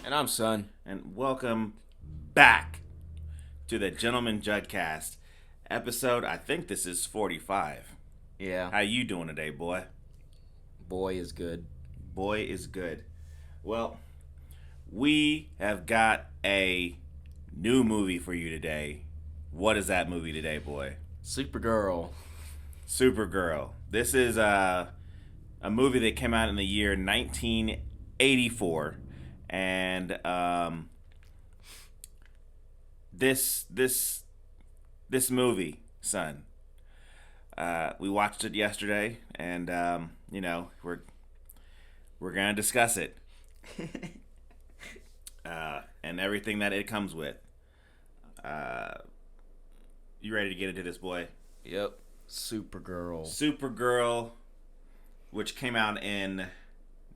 And I'm Son. And welcome back to the Gentleman Juggcast episode. I think this is 45. Yeah. How you doing today, boy? Boy is good. Boy is good. Well, we have got a new movie for you today. What is that movie today, boy? Supergirl. Supergirl. This is a movie that came out in the year 1984. And this movie, son, we watched it yesterday, and we're gonna discuss it, and everything that it comes with. You ready to get into this, boy? Yep. Supergirl. Supergirl, which came out in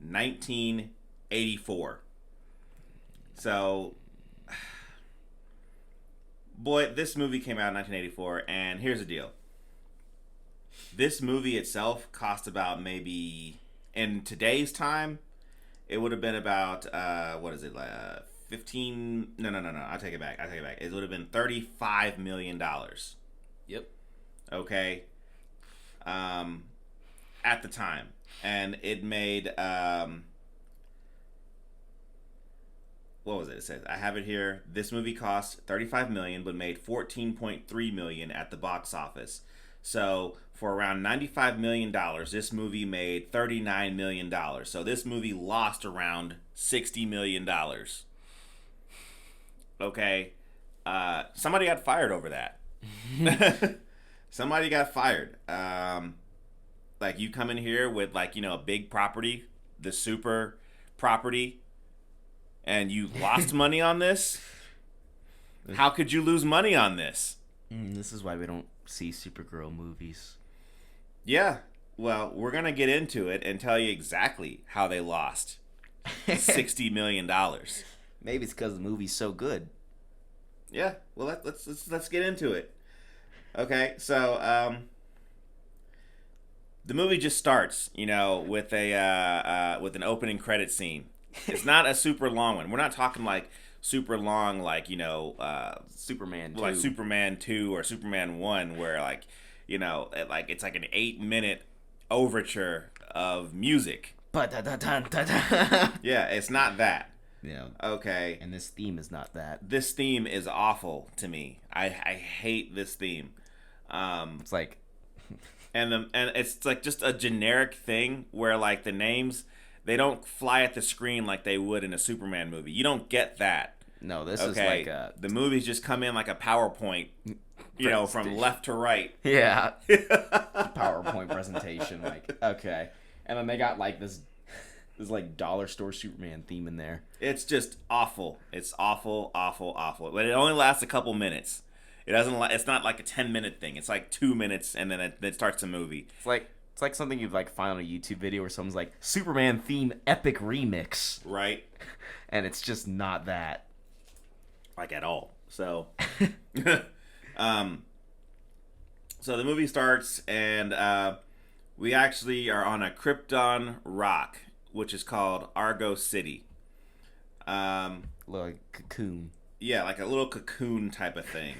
1984. So, boy, this movie came out in 1984, and here's the deal. This movie itself cost about maybe, in today's time, it would have been about, 15, no, I take it back. It would have been $35 million. Yep. Okay? At the time. And it made, what was it? It says, I have it here. This movie cost $35 million, but made $14.3 million at the box office. So for around $95 million, this movie made $39 million. So this movie lost around $60 million. Okay, somebody got fired over that. Somebody got fired. Like, you come in here with, like, a big property, the super property, and you lost money on this? How could you lose money on this? This is why we don't see Supergirl movies. Yeah. Well, we're going to get into it and tell you exactly how they lost $60 million. Maybe it's because the movie's so good. Yeah. Well, let's get into it. Okay. So, the movie just starts, with with an opening credit scene. It's not a super long one. We're not talking like super long, like, Superman 2. Like Superman 2 or Superman 1, where it's like an 8-minute overture of music. Yeah, it's not that. Yeah. Okay. And this theme is not that. This theme is awful to me. I hate this theme. It's like, and it's like just a generic thing where, like, the names, they don't fly at the screen like they would in a Superman movie. You don't get that. No, this is like a... The movies just come in like a PowerPoint, from left to right. Yeah. PowerPoint presentation. Like, okay. And then they got, like, this like, dollar store Superman theme in there. It's just awful. It's awful, awful, awful. But it only lasts a couple minutes. It's not like a 10-minute thing. It's like 2 minutes, and then it starts a movie. It's like something you'd, like, find on a YouTube video where someone's like, Superman theme epic remix. Right. And it's just not that. Like, at all. So, so the movie starts, and we actually are on a Krypton rock, which is called Argo City. Like cocoon. Yeah, like a little cocoon type of thing,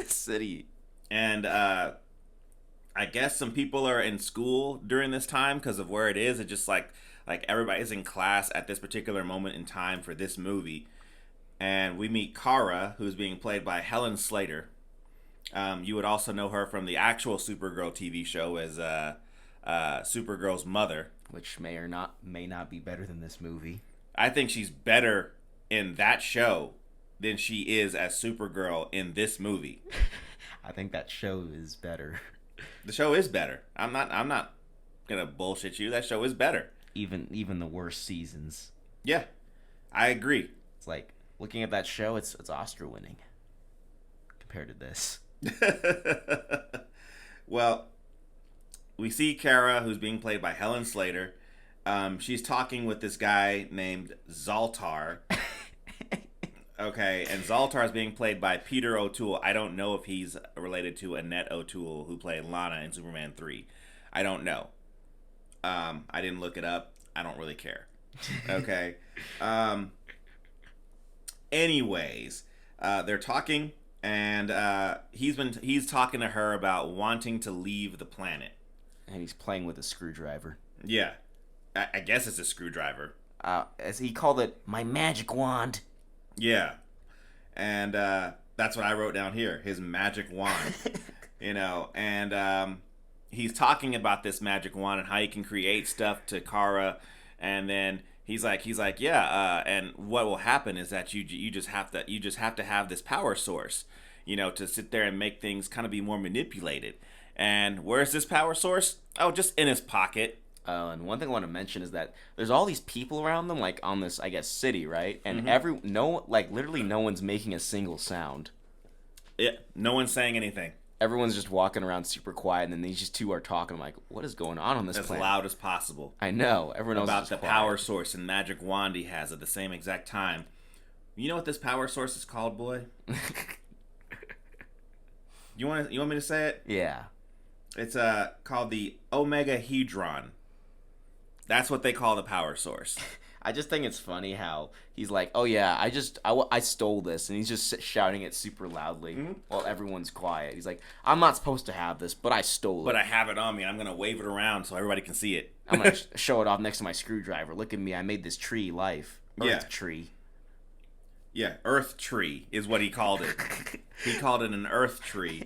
City. And I guess some people are in school during this time because of where it is. It's just like everybody's in class at this particular moment in time for this movie. And we meet Kara, who's being played by Helen Slater. You would also know her from the actual Supergirl TV show as Supergirl's mother. Which may not be better than this movie. I think she's better in that show than she is as Supergirl in this movie. I think that show is better. The show is better. I'm not gonna bullshit you. That show is better. Even the worst seasons. Yeah, I agree. It's like, looking at that show, it's Oscar winning compared to this. Well, we see Kara, who's being played by Helen Slater. She's talking with this guy named Zoltar. Okay, and Zoltar is being played by Peter O'Toole. I don't know if he's related to Annette O'Toole, who played Lana in Superman 3. I don't know. I didn't look it up. I don't really care. Okay. Anyways, they're talking, and he's talking to her about wanting to leave the planet. And he's playing with a screwdriver. Yeah, I guess it's a screwdriver. As he called it, my magic wand. Yeah, and that's what I wrote down here. His magic wand. And he's talking about this magic wand and how he can create stuff to Kara, and then he's like, yeah, and what will happen is that you just have to have this power source, to sit there and make things kind of be more manipulated. And where's this power source? Oh, just in his pocket. And one thing I want to mention is that there's all these people around them, like on this, I guess, city, right? And literally no one's making a single sound. Yeah, no one's saying anything. Everyone's just walking around super quiet, and then these just two are talking. I'm like, what is going on this planet? As loud as possible. I know. Everyone else about is the quiet. Power source and magic wand he has at the same exact time. You know what this power source is called, boy? You want me to say it? Yeah. It's called the Omegahedron. That's what they call the power source. I just think it's funny how he's like, oh yeah, I stole this, and he's just shouting it super loudly while everyone's quiet. He's like, I'm not supposed to have this, but I stole it. But I have it on me, and I'm going to wave it around so everybody can see it. I'm going to show it off next to my screwdriver. Look at me, I made this tree life. Earth tree. Yeah, Earth tree is what he called it. He called it an Earth tree,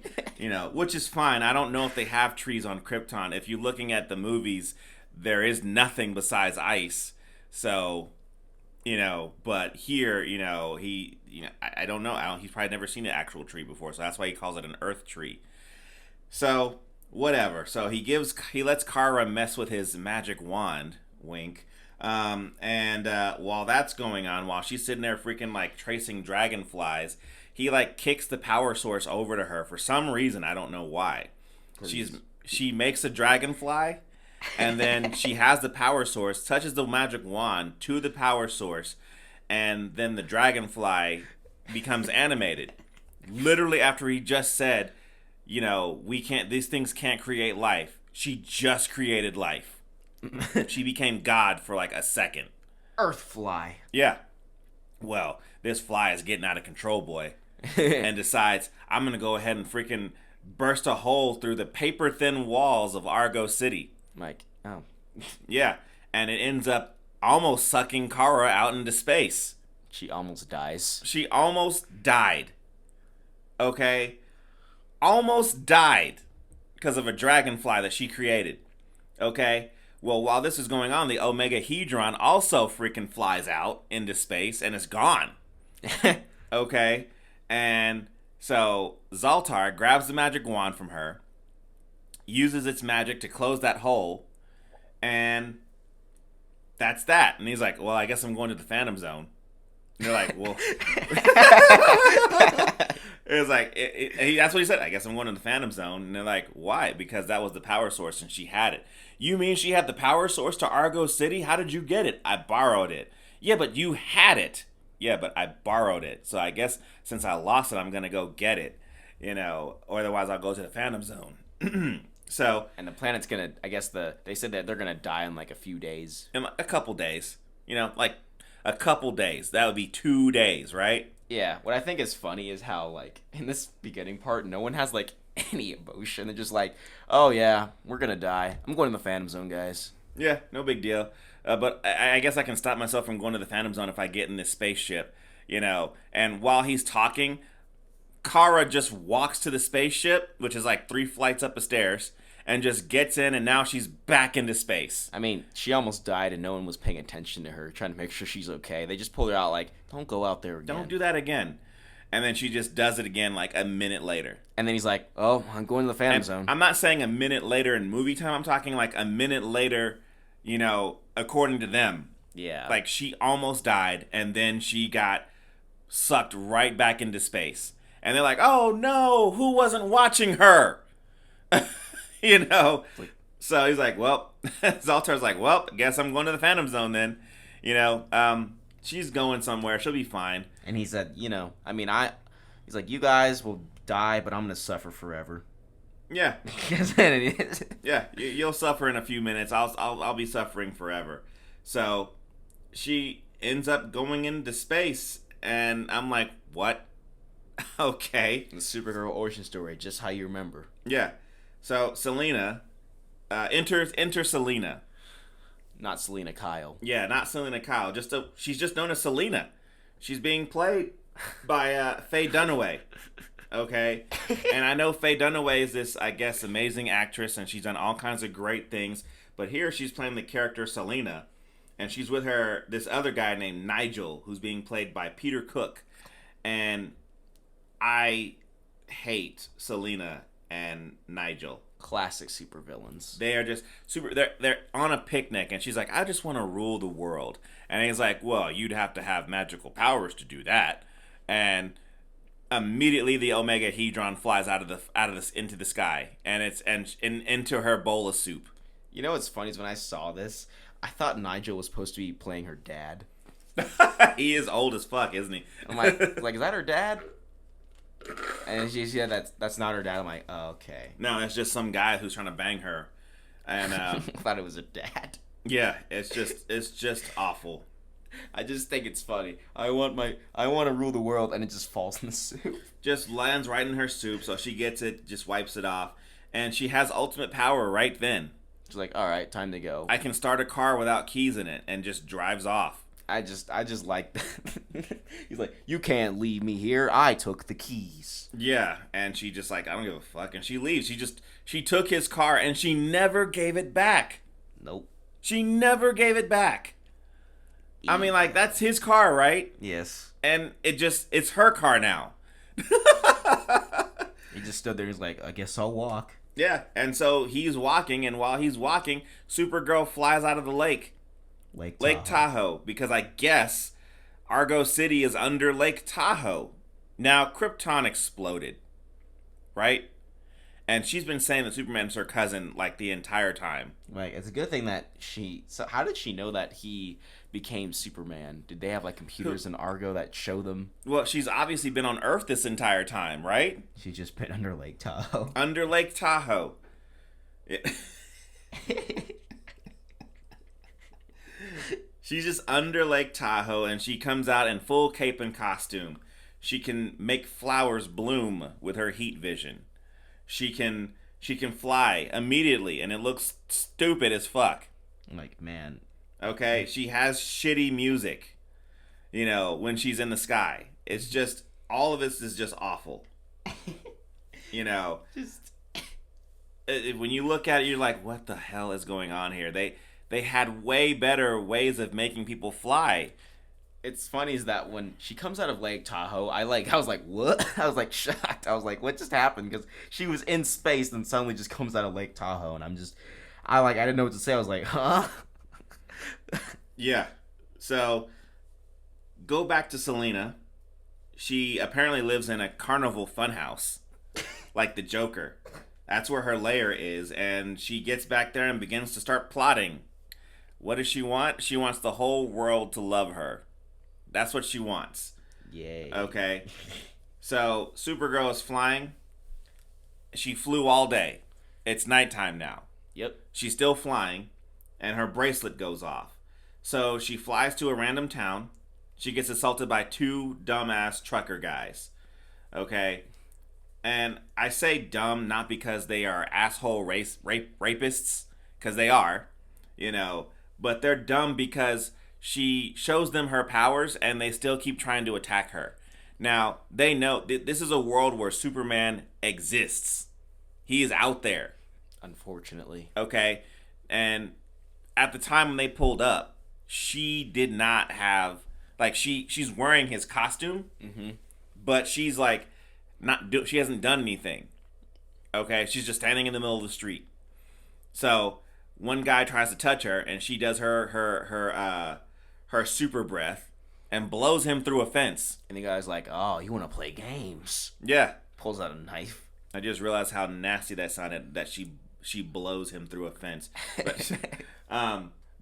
which is fine. I don't know if they have trees on Krypton. If you're looking at the movies, there is nothing besides ice. So, but here, I don't know. He's probably never seen an actual tree before, so that's why he calls it an Earth tree. So, whatever. So he lets Kara mess with his magic wand, wink. And while that's going on, while she's sitting there freaking like tracing dragonflies, he like kicks the power source over to her for some reason. I don't know why. She makes a dragonfly. And then she has the power source, touches the magic wand to the power source, and then the dragonfly becomes animated. Literally after he just said, these things can't create life. She just created life. She became God for like a second. Earthfly. Yeah. Well, this fly is getting out of control, boy. And decides, I'm going to go ahead and freaking burst a hole through the paper-thin walls of Argo City. Like, oh. Yeah, and it ends up almost sucking Kara out into space. She almost dies. She almost died. Okay? Almost died because of a dragonfly that she created. Okay? Well, while this is going on, the Omegahedron also freaking flies out into space and is gone. Okay? And so Zoltar grabs the magic wand from her, uses its magic to close that hole, and that's that. And he's like, well, I guess I'm going to the Phantom Zone. And they're like, well... It was like, that's what he said, I guess I'm going to the Phantom Zone. And they're like, why? Because that was the power source and she had it. You mean she had the power source to Argo City? How did you get it? I borrowed it. Yeah, but you had it. Yeah, but I borrowed it. So I guess since I lost it, I'm going to go get it. Or otherwise I'll go to the Phantom Zone. So, and the planet's gonna, I guess they said that they're gonna die in like a few days. In a couple days. Like a couple days. That would be 2 days, right? Yeah. What I think is funny is how, like, in this beginning part, no one has, like, any emotion. They're just like, oh yeah, we're gonna die. I'm going to the Phantom Zone, guys. Yeah, no big deal. But I guess I can stop myself from going to the Phantom Zone if I get in this spaceship, And while he's talking, Kara just walks to the spaceship, which is like 3 flights up the stairs, and just gets in, and now she's back into space. I mean, she almost died, and no one was paying attention to her, trying to make sure she's okay. They just pulled her out like, don't go out there again. Don't do that again. And then she just does it again like a minute later. And then he's like, oh, I'm going to the Phantom Zone. I'm not saying a minute later in movie time. I'm talking like a minute later, according to them. Yeah. Like, she almost died, and then she got sucked right back into space. And they're like, oh, no, who wasn't watching her? So he's like, well, Zoltar's like, well, I guess I'm going to the Phantom Zone then. She's going somewhere. She'll be fine. And he said, he's like, you guys will die, but I'm going to suffer forever. Yeah. Yeah, you'll suffer in a few minutes. I'll be suffering forever. So she ends up going into space, And I'm like, what? Okay. The Supergirl origin story, just how you remember. Yeah. So Selena, enter Selena. Not Selena Kyle. Yeah, not Selena Kyle. She's just known as Selena. She's being played by Faye Dunaway. Okay, and I know Faye Dunaway is this, I guess, amazing actress, and she's done all kinds of great things. But here she's playing the character Selena, and she's with this other guy named Nigel, who's being played by Peter Cook. And I hate Selena and Nigel. Classic supervillains. They are just super. They're on a picnic, and she's like, "I just want to rule the world." And he's like, "Well, you'd have to have magical powers to do that." And immediately, the Omega Hedron flies out of this into the sky, and into her bowl of soup. You know what's funny is when I saw this, I thought Nigel was supposed to be playing her dad. He is old as fuck, isn't he? I'm like, is that her dad? And she said that's not her dad. I'm like, oh, okay. No, it's just some guy who's trying to bang her, and I thought it was her dad. Yeah, it's just awful. I just think it's funny. I want to rule the world, and it just falls in the soup. Just lands right in her soup, so she gets it, just wipes it off, and she has ultimate power right then. She's like, all right, time to go. I can start a car without keys in it, and just drives off. I just like that. He's like, you can't leave me here. I took the keys. Yeah, and she just like, I don't give a fuck, and she leaves. She took his car, and she never gave it back. Nope. She never gave it back. I mean, like, that's his car, right? Yes. And it's her car now. He just stood there. He's like, I guess I'll walk. Yeah, and so he's walking, and while he's walking, Supergirl flies out of the lake. Lake Tahoe, because I guess Argo City is under Lake Tahoe. Now, Krypton exploded, right? And she's been saying that Superman's her cousin, like, the entire time. Like, it's a good thing that so how did she know that he became Superman? Did they have, like, computers in Argo that show them? Well, she's obviously been on Earth this entire time, right? She's just been under Lake Tahoe. Under Lake Tahoe. She's just under Lake Tahoe, and she comes out in full cape and costume. She can make flowers bloom with her heat vision. She can fly immediately, and it looks stupid as fuck. Like, man. Okay, she has shitty music, when she's in the sky. It's just, all of this is just awful. Just... When you look at it, you're like, what the hell is going on here? They had way better ways of making people fly. It's funny is that when she comes out of Lake Tahoe, I was like, what? I was like shocked. I was like, what just happened? Because she was in space and suddenly just comes out of Lake Tahoe, and I didn't know what to say. I was like, huh? Yeah. So, go back to Selena. She apparently lives in a carnival funhouse, like the Joker. That's where her lair is, and she gets back there and begins to start plotting. What does she want? She wants the whole world to love her. That's what she wants. Yay. Okay. So, Supergirl is flying. She flew all day. It's nighttime now. Yep. She's still flying, and her bracelet goes off. So, she flies to a random town. She gets assaulted by two dumbass trucker guys. Okay? And I say dumb not because they are asshole rapists, because they are, but they're dumb because she shows them her powers and they still keep trying to attack her. Now, they know this is a world where Superman exists. He is out there. Unfortunately. Okay? And at the time when they pulled up, she did not have, like, she's wearing his costume, but she's like, she hasn't done anything. Okay? She's just standing in the middle of the street. So, one guy tries to touch her, and she does her super breath and blows him through a fence. And the guy's like, oh, you want to play games? Yeah. Pulls out a knife. I just realized how nasty that sounded, that she blows him through a fence.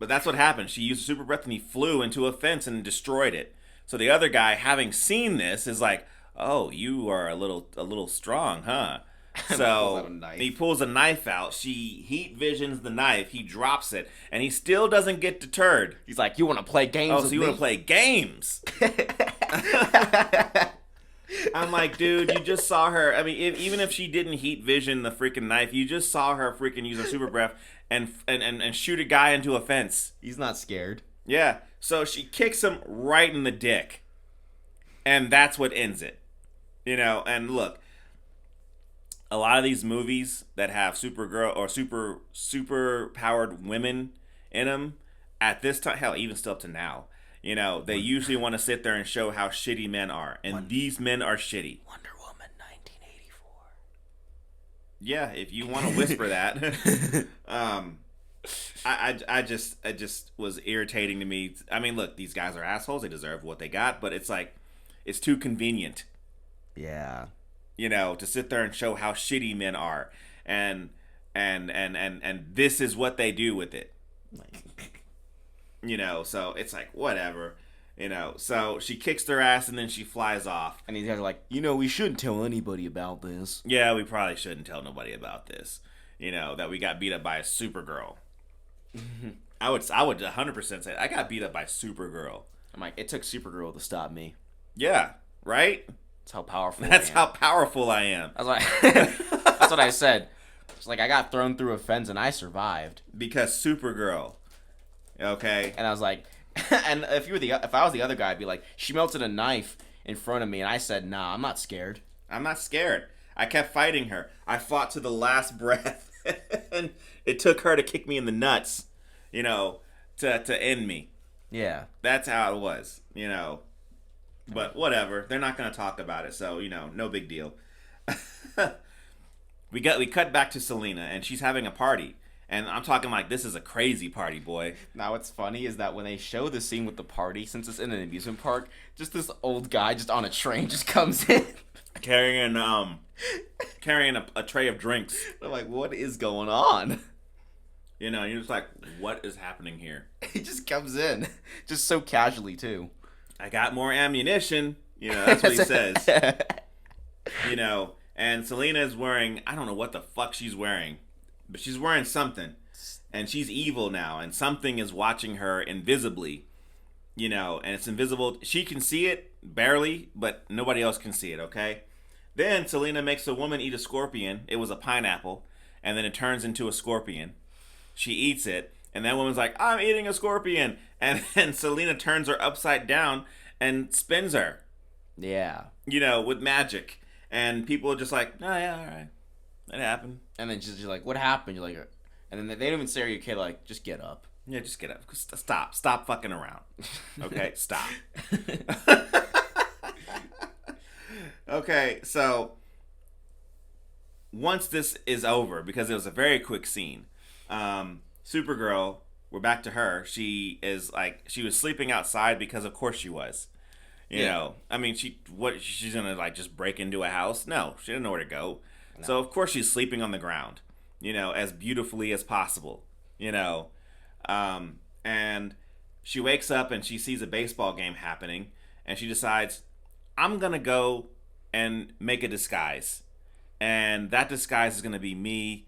But that's what happened. She used super breath, and he flew into a fence and destroyed it. So the other guy, having seen this, is like, oh, you are a little strong, huh? So he pulls a knife out. She heat visions the knife. He drops it, and he still doesn't get deterred. He's like, "You want to play games?" Oh, so you want to play games? I'm like, dude, you just saw her. I mean, even if she didn't heat vision the freaking knife, you just saw her freaking use her super breath and shoot a guy into a fence. He's not scared. Yeah. So she kicks him right in the dick. And that's what ends it. And look, a lot of these movies that have Supergirl or super powered women in them, at this time, hell, even still up to now, they usually want to sit there and show how shitty men are. And these men are shitty. Wonder Woman 1984. Yeah, if you want to whisper that. I just was irritating to me. I mean, look, these guys are assholes. They deserve what they got. But it's like, it's too convenient. Yeah. To sit there and show how shitty men are. And this is what they do with it. So it's like, whatever. So she kicks their ass and then she flies off. And these guys are like, we shouldn't tell anybody about this. Yeah, we probably shouldn't tell nobody about this. That we got beat up by a Supergirl. I would 100% say I got beat up by Supergirl. I'm like, it took Supergirl to stop me. Yeah, right? That's how powerful That's how powerful I am. I was like, that's what I said. It's like, I got thrown through a fence and I survived. Because Supergirl. Okay? And I was like, and if I was the other guy, I'd be like, she melted a knife in front of me, and I said, nah, I'm not scared. I'm not scared. I kept fighting her. I fought to the last breath. And it took her to kick me in the nuts, to end me. Yeah. That's how it was, But whatever. They're not going to talk about it, so, no big deal. We cut back to Selena, and she's having a party. And I'm talking like, this is a crazy party, boy. Now, what's funny is that when they show the scene with the party, since it's in an amusement park, just this old guy just on a train just comes in. Carrying a tray of drinks. I'm like, what is going on? You're just like, what is happening here? He just comes in. Just so casually, too. I got more ammunition. That's what he says. And Selena is wearing, I don't know what the fuck she's wearing, but she's wearing something. And she's evil now, and something is watching her invisibly. And it's invisible. She can see it, barely, but nobody else can see it, okay? Then Selena makes a woman eat a scorpion. It was a pineapple. And then it turns into a scorpion. She eats it. And that woman's like, I'm eating a scorpion. And then Selena turns her upside down and spins her. Yeah. With magic. And people are just like, oh, yeah, all right. That happened. And then she's like, what happened? You're like, and then they don't even say to your kid, like, just get up. Yeah, just get up. Stop fucking around. Okay, stop. Okay, so once this is over, because it was a very quick scene, Supergirl, we're back to her. She was sleeping outside because of course she was. I mean, she's gonna like just break into a house? No, she didn't know where to go. No. So of course she's sleeping on the ground, as beautifully as possible, and she wakes up and she sees a baseball game happening, and she decides, I'm gonna go and make a disguise, and that disguise is gonna be me,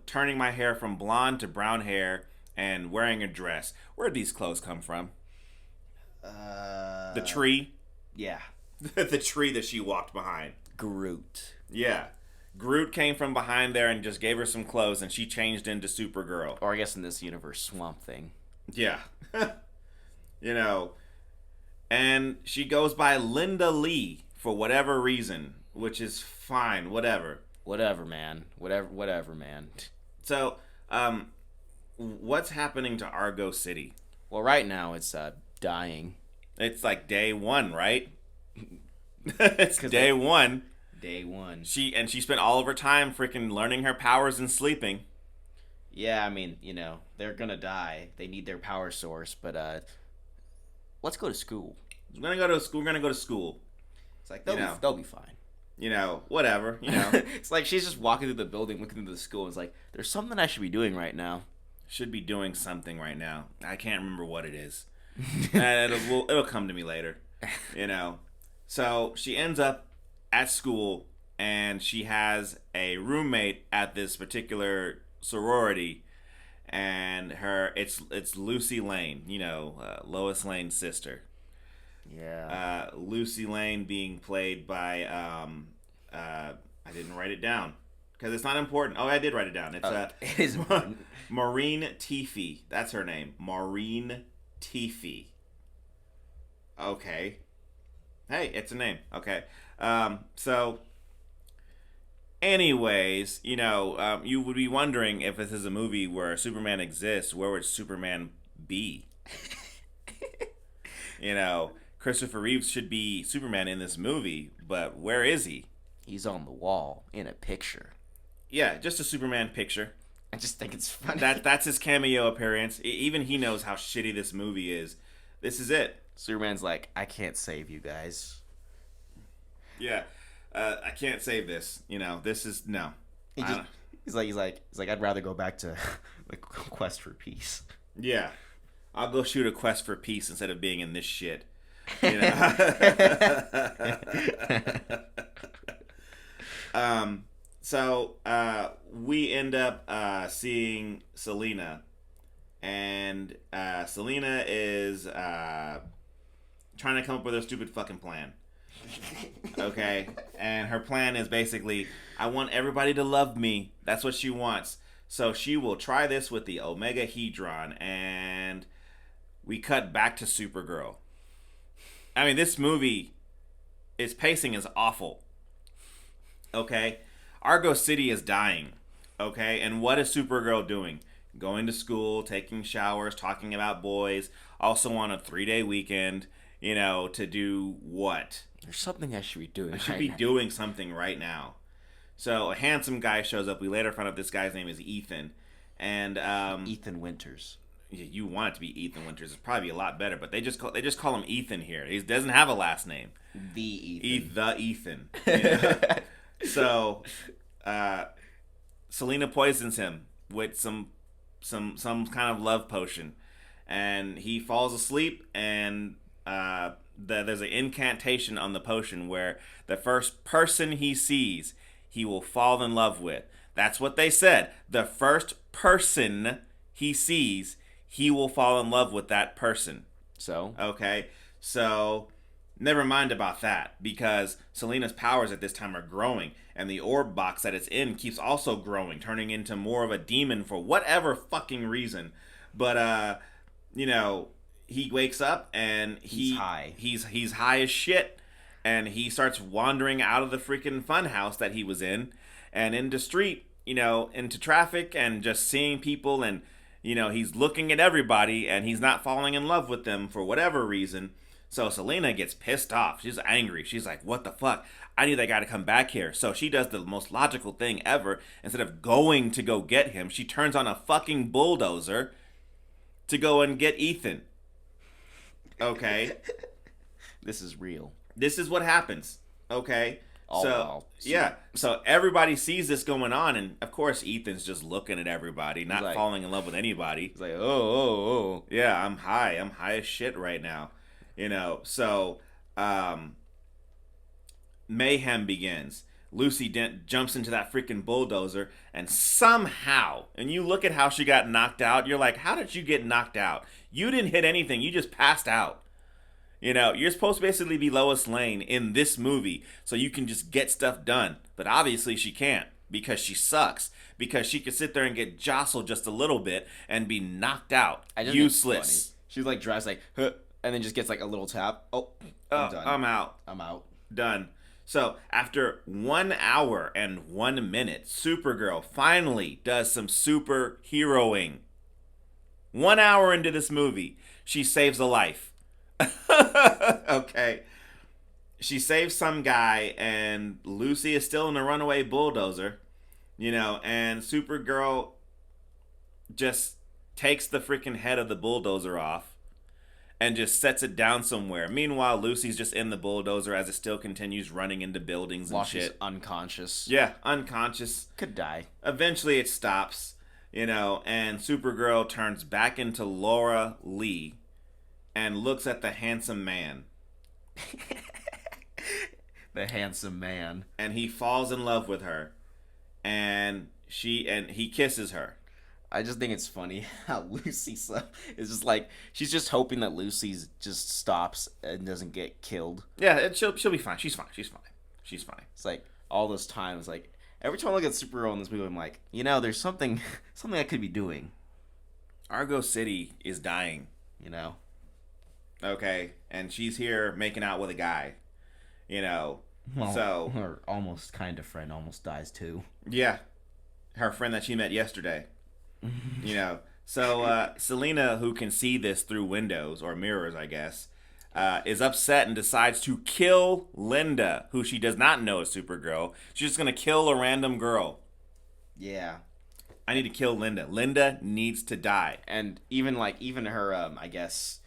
turning my hair from blonde to brown hair and wearing a dress. Where'd these clothes come from? The tree? Yeah. The tree that she walked behind. Groot. Yeah. Groot came from behind there and just gave her some clothes, and she changed into Supergirl. Or I guess in this universe, Swamp Thing. Yeah. And she goes by Linda Lee for whatever reason, which is fine, whatever. Whatever, man. Whatever, man. So, what's happening to Argo City? Well, right now it's dying. It's like day one, right? It's day one. Day one. She spent all of her time freaking learning her powers and sleeping. Yeah, I mean, they're gonna die. They need their power source, but let's go to school. We're gonna go to school. It's like they'll be fine. Whatever. It's like she's just walking through the building, looking into the school. And it's like, there's something I should be doing right now. Should be doing something right now. I can't remember what it is. It'll come to me later. So she ends up at school, and she has a roommate at this particular sorority, and it's Lucy Lane, Lois Lane's sister. Yeah. Lucy Lane being played by I didn't write it down because it's not important. Oh, I did write it down. It's it is important. Maureen Teefy. That's her name. Maureen Teefy. Okay. Hey, it's a name. Okay. So, anyways, you would be wondering if this is a movie where Superman exists, where would Superman be? Christopher Reeves should be Superman in this movie, but where is he? He's on the wall in a picture. Yeah, just a Superman picture. I just think it's funny. That's his cameo appearance. Even he knows how shitty this movie is. This is it. Superman's like, I can't save you guys. Yeah, I can't save this. This is no. He's like, I'd rather go back to the quest for peace. Yeah, I'll go shoot a quest for peace instead of being in this shit. So we end up seeing Selena, and Selena is trying to come up with her stupid fucking plan. Okay, and her plan is basically, I want everybody to love me. That's what she wants. So she will try this with the Omega Hedron, and we cut back to Supergirl. I mean, this movie, its pacing is awful. Okay, Argo City is dying. Okay, and what is Supergirl doing? Going to school, taking showers, talking about boys, also on a 3-day weekend, to do what? There's something I should be doing. I should be doing something right now. So a handsome guy shows up. We later find out this guy's name is Ethan. And Ethan Winters. You want it to be Ethan Winters. It's probably a lot better, but they just call him Ethan here. He doesn't have a last name. The Ethan. The Ethan. So Selena poisons him with some kind of love potion, and he falls asleep. And there's an incantation on the potion where the first person he sees, he will fall in love with. That's what they said. The first person he sees, he will fall in love with that person. So? Okay. So, never mind about that, because Selena's powers at this time are growing, and the orb box that it's in keeps also growing, turning into more of a demon for whatever fucking reason. But, he wakes up, and he's high. He's high as shit, and he starts wandering out of the freaking fun house that he was in, and into street, into traffic, and just seeing people, and he's looking at everybody, and he's not falling in love with them for whatever reason. So Selena gets pissed off. She's angry. She's like, what the fuck? I need that guy to come back here. So she does the most logical thing ever. Instead of going to go get him, she turns on a fucking bulldozer to go and get Ethan. Okay? This is real. This is what happens. Okay? Well. Yeah. So everybody sees this going on, and of course Ethan's just looking at everybody, not falling in love with anybody. He's like, oh. Yeah, I'm high. I'm high as shit right now. So mayhem begins. Lucy Dent jumps into that freaking bulldozer, and somehow, and you look at how she got knocked out, you're like, how did you get knocked out? You didn't hit anything. You just passed out. You're supposed to basically be Lois Lane in this movie so you can just get stuff done. But obviously she can't, because she sucks. Because she could sit there and get jostled just a little bit and be knocked out. Useless. She drives like, huh, and then just gets like a little tap. Oh, I'm done. I'm out. Done. So after 1 hour and 1 minute, Supergirl finally does some superheroing. 1 hour into this movie, she saves a life. Okay. She saves some guy, and Lucy is still in a runaway bulldozer, and Supergirl just takes the freaking head of the bulldozer off and just sets it down somewhere. Meanwhile, Lucy's just in the bulldozer as it still continues running into buildings and shit. She's unconscious. Yeah, unconscious. Could die. Eventually it stops, and Supergirl turns back into Laura Lee and looks at the handsome man. The handsome man. And he falls in love with her. And he kisses her. I just think it's funny how Lucy is just like she's just hoping that Lucy's just stops and doesn't get killed. Yeah, she'll be fine. She's fine. It's like all those times, like every time I look at Supergirl in this movie, I'm like, there's something I could be doing. Argo City is dying. Okay, and she's here making out with a guy. Well, so her almost kind of friend almost dies too. Yeah, her friend that she met yesterday. So Selena, who can see this through windows or mirrors, I guess, is upset and decides to kill Linda, who she does not know is Supergirl. She's just gonna kill a random girl. Yeah. I need to kill Linda. Linda needs to die. And even her, I guess,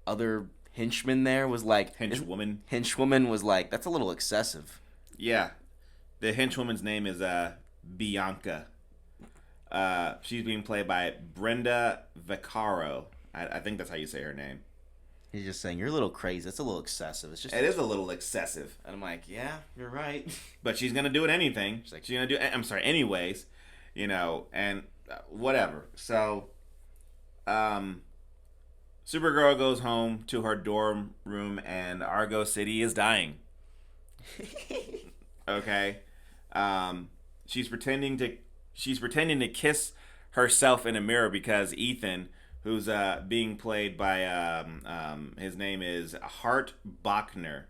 other henchman there was like... Henchwoman was like, that's a little excessive. Yeah. The henchwoman's name is Bianca. She's being played by Brenda Vaccaro. I think that's how you say her name. He's just saying, you're a little crazy. It's a little excessive. It is a little excessive. And I'm like, yeah, you're right. But she's going to do it anything. Anyways. And whatever. So, Supergirl goes home to her dorm room, and Argo City is dying. Okay, she's pretending to kiss herself in a mirror because Ethan, who's being played by his name is Hart Bachner.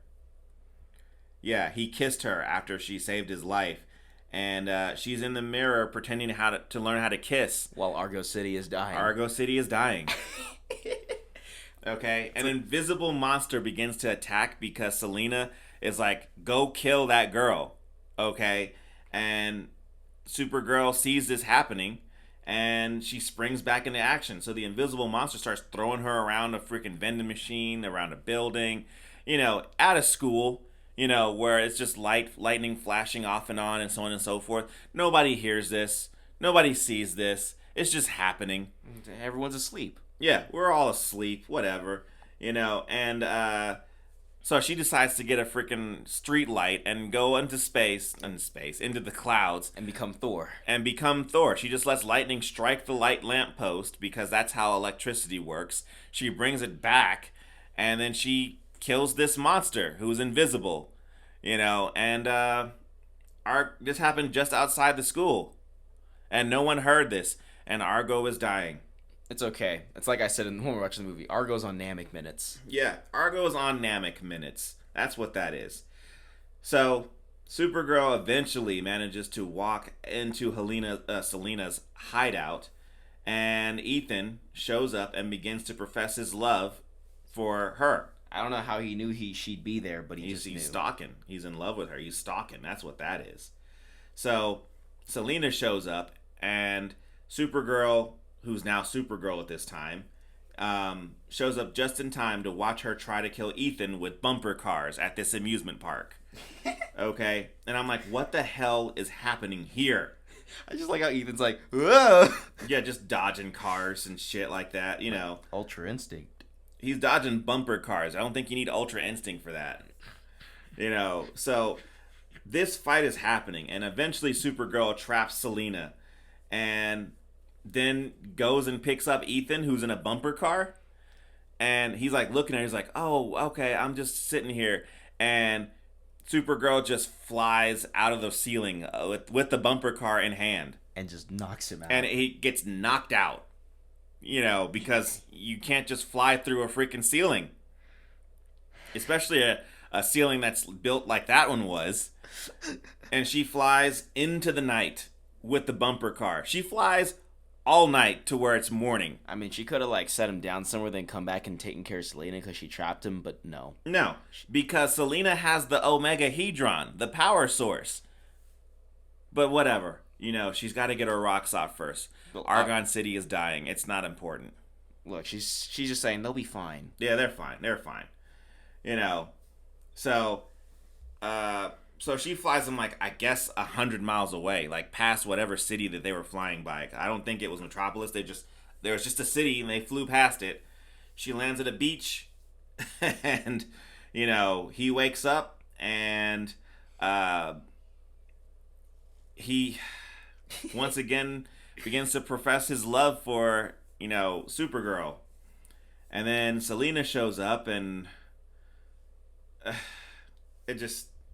Yeah, he kissed her after she saved his life. And she's in the mirror pretending to learn how to kiss. While Argo City is dying. Argo City is dying. Okay? An invisible monster begins to attack because Selena is like, go kill that girl. Okay? And Supergirl sees this happening, and she springs back into action. So the invisible monster starts throwing her around a freaking vending machine, around a building, at a school. Where it's just lightning flashing off and on and so on and so forth. Nobody hears this. Nobody sees this. It's just happening. Everyone's asleep. Yeah, we're all asleep. Whatever. And so she decides to get a freaking street light and go into the clouds. And become Thor. She just lets lightning strike the light lamp post because that's how electricity works. She brings it back, and then she kills this monster who's invisible, and this happened just outside the school, and no one heard this, and Argo is dying. It's okay. It's like I said when we were watching the movie. Argo's on Namek minutes. Yeah, Argo's on Namek minutes. That's what that is. So Supergirl eventually manages to walk into Selena's hideout, and Ethan shows up and begins to profess his love for her. I don't know how he knew she'd be there, but he's stalking. He's in love with her. He's stalking. That's what that is. So Selena shows up, and Supergirl, who's now Supergirl at this time, shows up just in time to watch her try to kill Ethan with bumper cars at this amusement park. Okay? And I'm like, what the hell is happening here? I just like how Ethan's like, whoa! Yeah, just dodging cars and shit like that, Ultra Instinct. He's dodging bumper cars. I don't think you need Ultra Instinct for that. So this fight is happening, and eventually Supergirl traps Selena and then goes and picks up Ethan, who's in a bumper car. And he's like looking at her, he's like, oh, okay, I'm just sitting here. And Supergirl just flies out of the ceiling with the bumper car in hand. And just knocks him out. And he gets knocked out. Because you can't just fly through a freaking ceiling. Especially a ceiling that's built like that one was. And she flies into the night with the bumper car. She flies all night to where it's morning. I mean, she could have set him down somewhere, then come back and taken care of Selena because she trapped him, but no. No, because Selena has the Omega Hedron, the power source. But whatever. She's got to get her rocks off first. Argon City is dying. It's not important. Look, she's just saying they'll be fine. Yeah, they're fine. They're fine. So she flies them I guess 100 miles away, past whatever city that they were flying by. I don't think it was Metropolis. There was just a city and they flew past it. She lands at a beach, and he wakes up and he once again begins to profess his love for, Supergirl. And then Selena shows up, and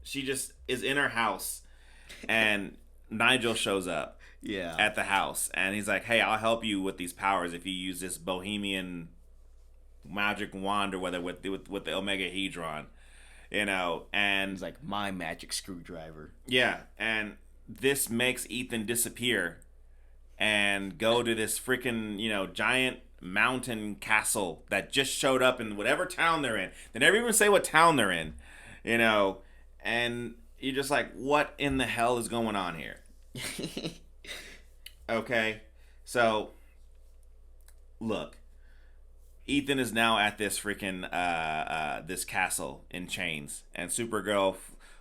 she just is in her house, and Nigel shows up Yeah. at the house, and he's like, "Hey, I'll help you with these powers if you use this bohemian magic wand or whether with the Omega Hedron, and He's like, my magic screwdriver. yeah, and this makes Ethan disappear and go to this freaking, giant mountain castle that just showed up in whatever town they're in. They never even say what town they're in, and you're just like, what in the hell is going on here? Okay, so look, Ethan is now at this freaking this castle in chains, and Supergirl,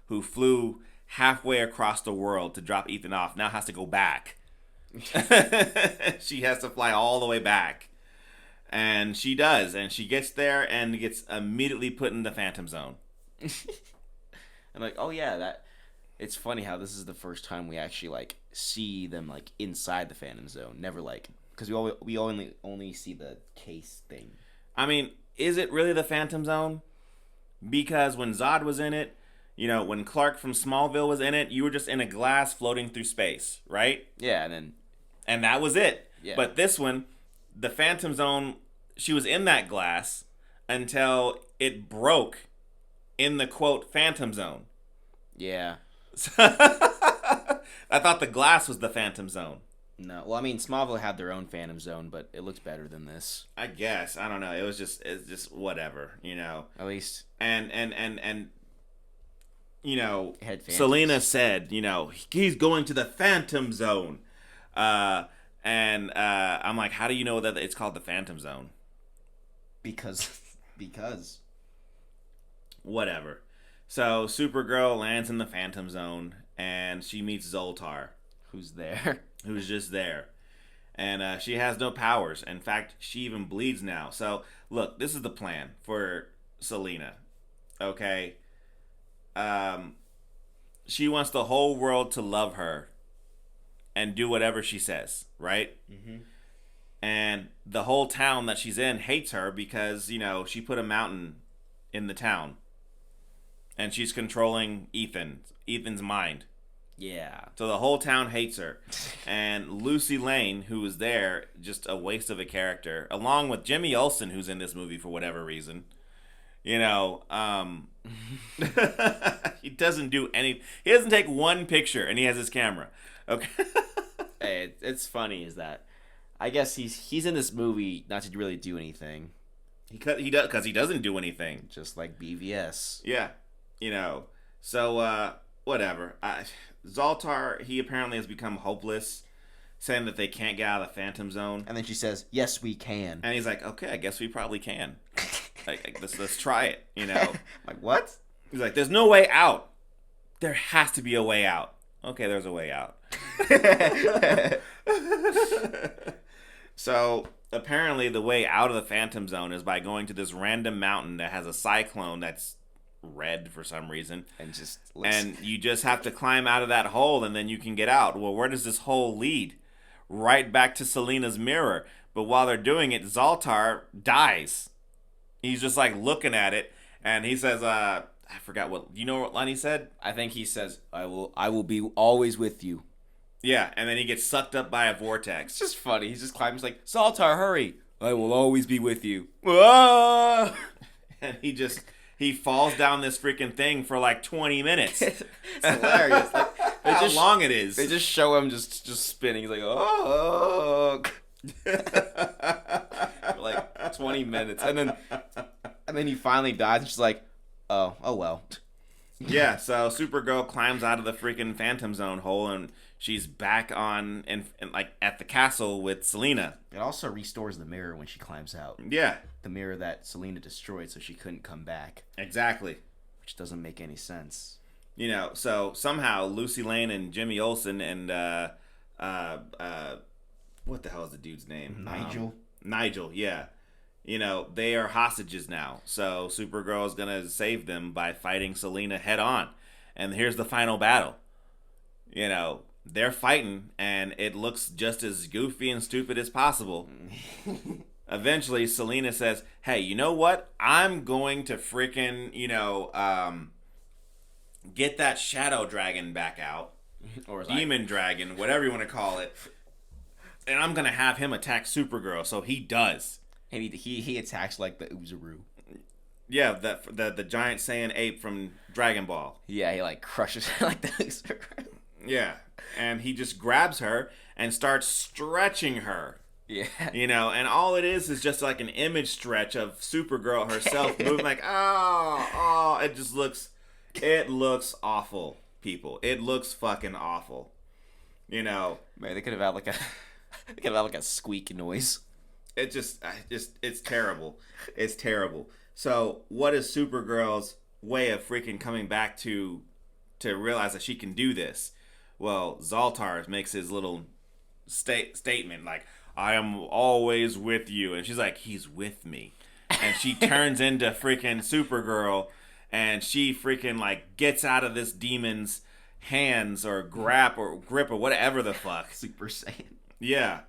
who flew halfway across the world to drop Ethan off, now has to go back. She has to fly all the way back, and she does, and she gets there and gets immediately put in the Phantom Zone. I'm like, oh yeah, that. It's funny how this is the first time we actually like see them like inside the Phantom Zone. Never like because we only see the case thing. I mean, is it really the Phantom Zone? Because when Zod was in it, when Clark from Smallville was in it, you were just in a glass floating through space, right? Yeah, and that was it. Yeah. But this one, the Phantom Zone, she was in that glass until it broke in the quote Phantom Zone. Yeah. I thought the glass was the Phantom Zone. No, well, I mean, Smallville had their own Phantom Zone, but it looks better than this. I guess I don't know. It's just whatever, At least, And had phantoms. Selena said, he's going to the Phantom Zone, and I'm like, how do you know that it's called the Phantom Zone? because Whatever. So Supergirl lands in the Phantom Zone, and she meets Zoltar, who's there? who's just there. And she has no powers. In fact, she even bleeds now. So, look, this is the plan for Selena. Okay? She wants the whole world to love her and do whatever she says, right? Mm-hmm. And the whole town that she's in hates her because, she put a mountain in the town. And she's controlling Ethan's mind. Yeah. So the whole town hates her. And Lucy Lane, who was there, just a waste of a character, along with Jimmy Olsen, who's in this movie for whatever reason. He doesn't do any. He doesn't take one picture, and he has his camera. Okay. Hey, it's funny is that I guess he's in this movie not to really do anything. He does because he doesn't do anything. Just like BVS. Yeah. So whatever. Zoltar, he apparently has become hopeless, saying that they can't get out of the Phantom Zone. And then she says, "Yes, we can." And he's like, "Okay, I guess we probably can. Let's try it." Like what? He's like, "There's no way out. There has to be a way out." Okay, there's a way out. So apparently, the way out of the Phantom Zone is by going to this random mountain that has a cyclone that's red for some reason, and you just have to climb out of that hole, and then you can get out. Well, where does this hole lead? Right back to Selena's mirror. But while they're doing it, Zoltar dies. He's just like looking at it, and he says, "I forgot what. You know what line he said? I think he says, I will be always with you." Yeah, and then he gets sucked up by a vortex. It's just funny. He just climbs like, "Zoltar, hurry! I will always be with you." Ah! And he falls down this freaking thing for like 20 minutes. It's hilarious. Like, How long it is. They just show him just spinning. He's like, "Oh." For like 20 minutes. And then he finally dies. And she's like, oh well. Yeah, so Supergirl climbs out of the freaking Phantom Zone hole, and she's back on and like at the castle with Selena. It also restores the mirror when she climbs out. Yeah. The mirror that Selena destroyed so she couldn't come back. Exactly. Which doesn't make any sense. So somehow Lucy Lane and Jimmy Olsen and what the hell is the dude's name? Nigel, yeah. They are hostages now. So Supergirl is going to save them by fighting Selena head on. And here's the final battle. they're fighting, and it looks just as goofy and stupid as possible. Eventually, Selena says, hey, you know what? I'm going to freaking, get that shadow dragon back out. Or demon dragon, whatever you want to call it. And I'm going to have him attack Supergirl. So he does. And he attacks like the Uzaru. Yeah, the giant Saiyan ape from Dragon Ball. Yeah, he like crushes her like the Uzaru. Yeah, and he just grabs her and starts stretching her. Yeah. And all it is just like an image stretch of Supergirl herself moving like, oh, it looks awful, people. It looks fucking awful. Man, they could have had like a squeak noise. It's terrible. It's terrible. So what is Supergirl's way of freaking coming back to realize that she can do this? Well, Zoltar makes his little statement like, I am always with you. And she's like, he's with me. And she turns into freaking Supergirl, and she freaking like gets out of this demon's hands or grip or whatever the fuck. Super Saiyan. Yeah.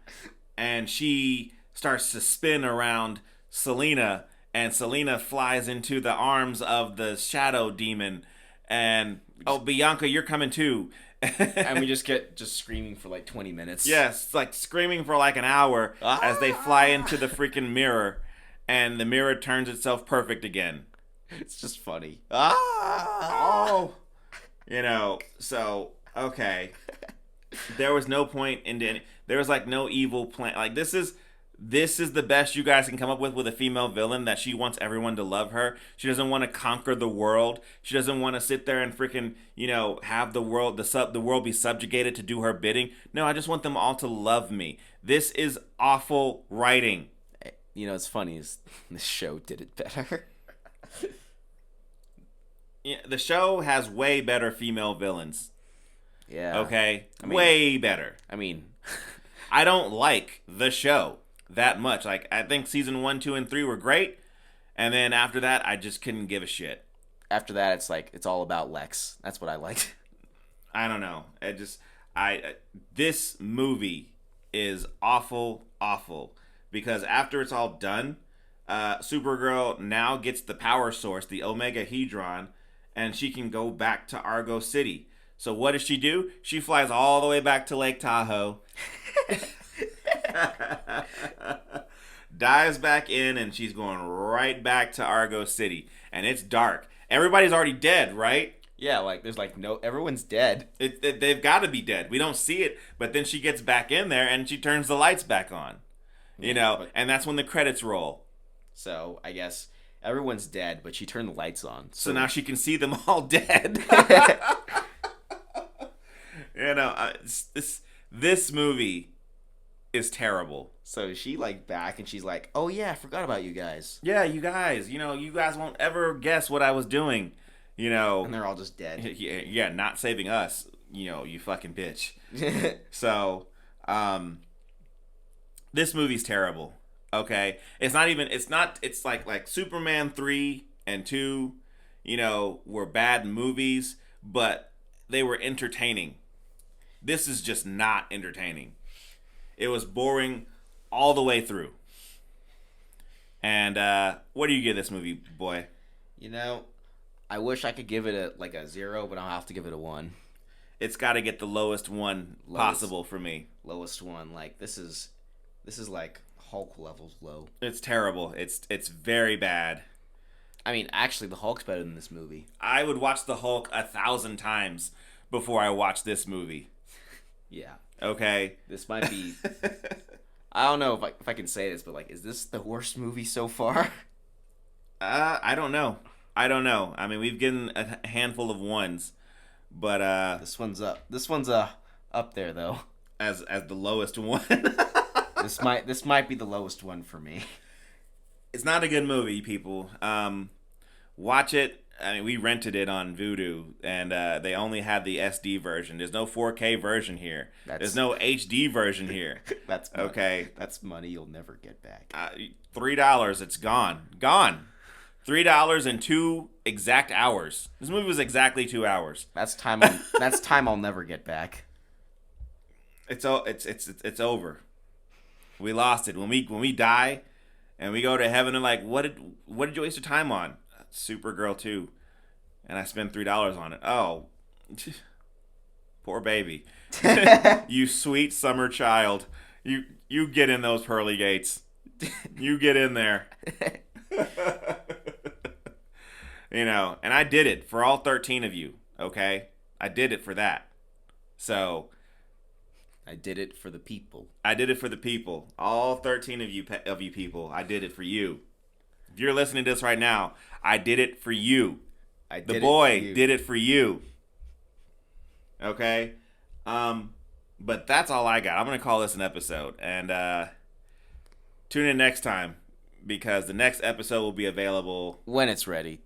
And she starts to spin around Selena, and Selena flies into the arms of the shadow demon. And, oh, Bianca, you're coming too. And we just get screaming for like 20 minutes. Yes, like screaming for like an hour as they fly into the freaking mirror, and the mirror turns itself perfect again. It's just funny. Oh. So, okay. There was no point there was like no evil plan. Like this is the best you guys can come up with a female villain, that she wants everyone to love her. She doesn't want to conquer the world. She doesn't want to sit there and freaking, have the world be subjugated to do her bidding. No, I just want them all to love me. This is awful writing. It's funny is this show did it better. Yeah, the show has way better female villains. Yeah. Okay? Way better. I don't like the show that much. Like, I think season 1, 2, and 3 were great, and then after that, I just couldn't give a shit. After that, it's like it's all about Lex. That's what I liked. I don't know. This movie is awful, because after it's all done, Supergirl now gets the power source, the Omega Hedron, and she can go back to Argo City. So what does she do? She flies all the way back to Lake Tahoe. Dives back in, and she's going right back to Argo City. And it's dark. Everybody's already dead, right? Yeah, like there's like everyone's dead. They've got to be dead. We don't see it, but then she gets back in there and she turns the lights back on. And that's when the credits roll. So I guess everyone's dead, but she turned the lights on. So now she can see them all dead. This movie is terrible. So she like back and she's like, oh yeah, I forgot about you guys. Yeah, you guys. You guys won't ever guess what I was doing. And they're all just dead. Yeah, not saving us. You fucking bitch. So, this movie's terrible. Okay, it's like Superman 3 and 2, were bad movies, but they were entertaining. This is just not entertaining. It was boring all the way through. And what do you give this movie, boy? I wish I could give it a 0, but I'll have to give it a 1. It's got to get the lowest one possible for me. Lowest one. Like this is like Hulk levels low. It's terrible. It's very bad. Actually, the Hulk's better than this movie. I would watch the Hulk 1,000 times before I watch this movie. Yeah. Okay. This might be. I don't know if I can say this, but is this the worst movie so far? I don't know. We've given a handful of ones, but this one's up. This one's up there though. As the lowest one. This might be the lowest one for me. It's not a good movie, people. Watch it. We rented it on Vudu, and they only had the SD version. There's no 4K version here. There's no HD version here. That's money. Okay. That's money you'll never get back. $3. It's gone. $3 in 2 exact hours. This movie was exactly 2 hours. That's time. That's time I'll never get back. It's over. We lost it. When we die and we go to heaven and like, what did you waste your time on? Supergirl 2. And I spent $3 on it. Oh. Poor baby. You sweet summer child. You get in those pearly gates. You get in there. And I did it for all 13 of you, okay? I did it for that. So I did it for the people. I did it for the people. All 13 of you people. I did it for you. If you're listening to this right now, I did it for you. The boy did it for you. Okay? But that's all I got. I'm going to call this an episode. And tune in next time because the next episode will be available when it's ready.